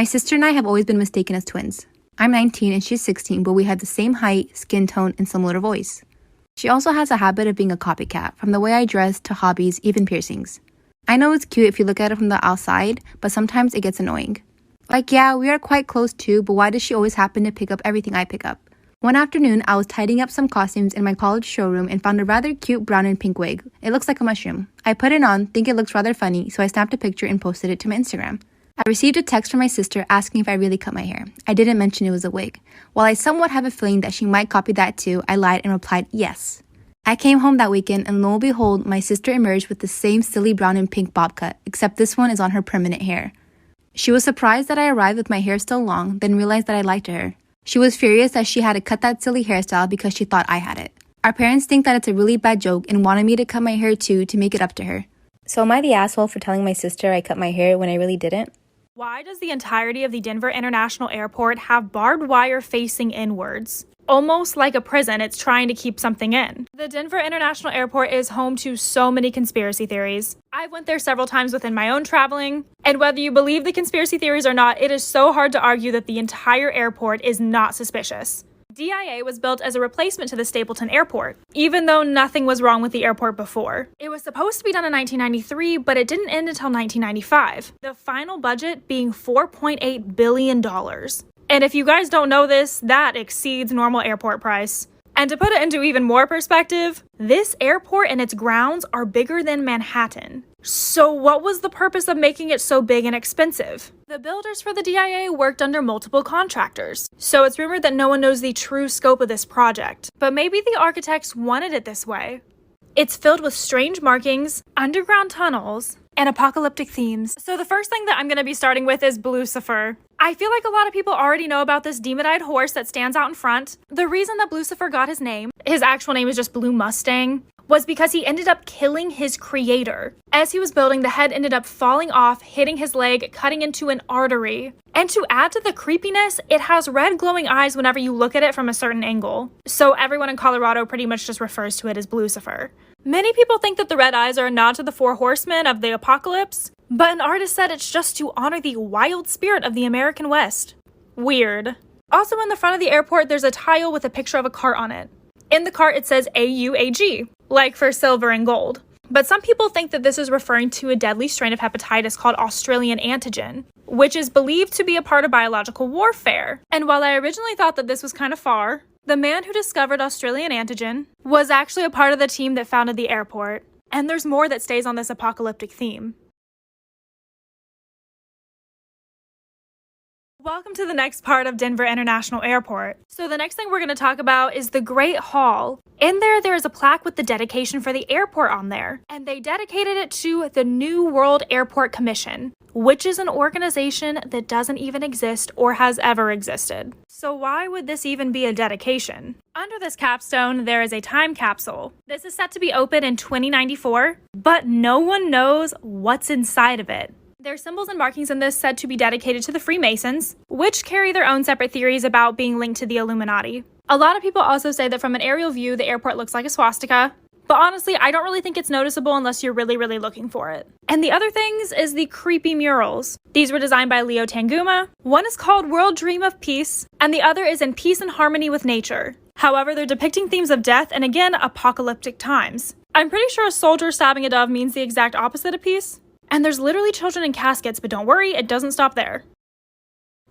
My sister and I have always been mistaken as twins. I'm 19 and she's 16, but we have the same height, skin tone, and similar voice. She also has a habit of being a copycat, from the way I dress to hobbies, even piercings. I know it's cute if you look at it from the outside, but sometimes it gets annoying. Like, yeah, we are quite close too, but why does she always happen to pick up everything I pick up? One afternoon, I was tidying up some costumes in my college showroom and found a rather cute brown and pink wig. It looks like a mushroom. I put it on, think it looks rather funny, so I snapped a picture and posted it to my Instagram. I received a text from my sister asking if I really cut my hair. I didn't mention it was a wig. While I somewhat have a feeling that she might copy that too, I lied and replied yes. I came home that weekend and lo and behold, my sister emerged with the same silly brown and pink bob cut, except this one is on her permanent hair. She was surprised that I arrived with my hair still long, then realized that I lied to her. She was furious that she had to cut that silly hairstyle because she thought I had it. Our parents think that it's a really bad joke and wanted me to cut my hair too to make it up to her. So am I the asshole for telling my sister I cut my hair when I really didn't? Why does the entirety of the Denver International Airport have barbed wire facing inwards? Almost like a prison, it's trying to keep something in. The Denver International Airport is home to so many conspiracy theories. I went there several times within my own traveling, and whether you believe the conspiracy theories or not, it is so hard to argue that the entire airport is not suspicious. DIA was built as a replacement to the Stapleton Airport, even though nothing was wrong with the airport before. It was supposed to be done in 1993, but it didn't end until 1995, the final budget being $4.8 billion. And if you guys don't know this, that exceeds normal airport price. And to put it into even more perspective, this airport and its grounds are bigger than Manhattan. So what was the purpose of making it so big and expensive? The builders for the DIA worked under multiple contractors, so it's rumored that no one knows the true scope of this project. But maybe the architects wanted it this way. It's filled with strange markings, underground tunnels, and apocalyptic themes. So the first thing that I'm going to be starting with is Blucifer. I feel like a lot of people already know about this demon-eyed horse that stands out in front. The reason that Blucifer got his name, his actual name is just Blue Mustang, was because he ended up killing his creator. As he was building, the head ended up falling off, hitting his leg, cutting into an artery. And to add to the creepiness, it has red glowing eyes whenever you look at it from a certain angle. So everyone in Colorado pretty much just refers to it as Blucifer. Many people think that the red eyes are a nod to the four horsemen of the apocalypse, but an artist said it's just to honor the wild spirit of the American West. Weird. Also in the front of the airport, there's a tile with a picture of a cart on it. In the cart, it says AUAG, like for silver and gold. But some people think that this is referring to a deadly strain of hepatitis called Australian antigen, which is believed to be a part of biological warfare. And while I originally thought that this was kind of far, the man who discovered Australian antigen was actually a part of the team that founded the airport. And there's more that stays on this apocalyptic theme. Welcome to the next part of Denver International Airport. So the next thing we're going to talk about is the Great Hall. In there is a plaque with the dedication for the airport on there, and they dedicated it to the New World Airport Commission, which is an organization that doesn't even exist or has ever existed. So why would this even be a dedication? Under this capstone, there is a time capsule. This is set to be open in 2094, but no one knows what's inside of it. There are symbols and markings in this said to be dedicated to the Freemasons, which carry their own separate theories about being linked to the Illuminati. A lot of people also say that from an aerial view, the airport looks like a swastika, but honestly, I don't really think it's noticeable unless you're really, really looking for it. And the other things is the creepy murals. These were designed by Leo Tanguma. One is called World Dream of Peace, and the other is in peace and harmony with nature. However, they're depicting themes of death and again, apocalyptic times. I'm pretty sure a soldier stabbing a dove means the exact opposite of peace. And there's literally children in caskets, but don't worry, it doesn't stop there.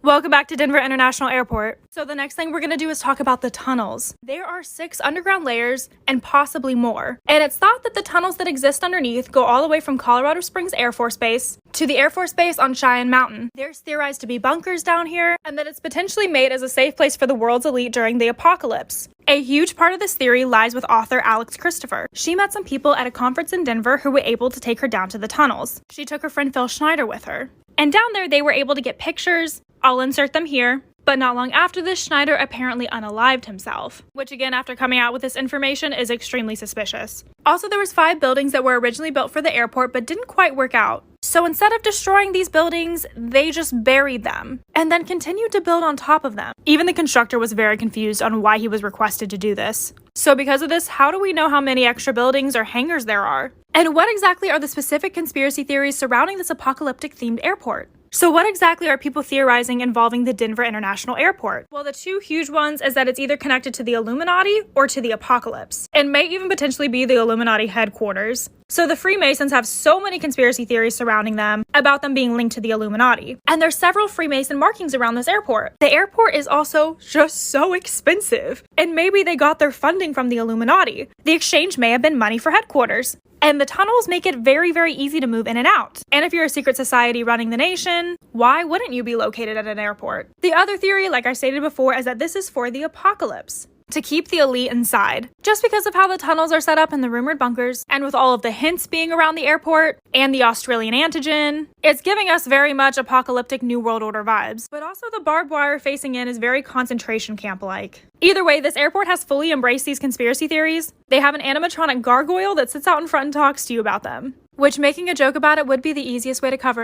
Welcome back to Denver International Airport. So the next thing we're going to do is talk about the tunnels. There are 6 underground layers and possibly more. And it's thought that the tunnels that exist underneath go all the way from Colorado Springs Air Force Base to the Air Force Base on Cheyenne Mountain. There's theorized to be bunkers down here, and that it's potentially made as a safe place for the world's elite during the apocalypse. A huge part of this theory lies with author Alex Christopher. She met some people at a conference in Denver who were able to take her down to the tunnels. She took her friend Phil Schneider with her. And down there, they were able to get pictures. I'll insert them here. But not long after this, Schneider apparently unalived himself, which again, after coming out with this information, is extremely suspicious. Also, there was 5 buildings that were originally built for the airport but didn't quite work out. So instead of destroying these buildings, they just buried them and then continued to build on top of them. Even the constructor was very confused on why he was requested to do this. So because of this, how do we know how many extra buildings or hangars there are? And what exactly are the specific conspiracy theories surrounding this apocalyptic themed airport? So what exactly are people theorizing involving the Denver International Airport? Well, the two huge ones is that it's either connected to the Illuminati or to the apocalypse, and may even potentially be the Illuminati headquarters. So the Freemasons have so many conspiracy theories surrounding them about them being linked to the Illuminati. And there's several Freemason markings around this airport. The airport is also just so expensive. And maybe they got their funding from the Illuminati. The exchange may have been money for headquarters. And the tunnels make it very, very easy to move in and out. And if you're a secret society running the nation, why wouldn't you be located at an airport? The other theory, like I stated before, is that this is for the apocalypse, to keep the elite inside. Just because of how the tunnels are set up in the rumored bunkers, and with all of the hints being around the airport, and the Australian antigen, it's giving us very much apocalyptic New World Order vibes. But also the barbed wire facing in is very concentration camp-like. Either way, this airport has fully embraced these conspiracy theories. They have an animatronic gargoyle that sits out in front and talks to you about them, which making a joke about it would be the easiest way to cover it.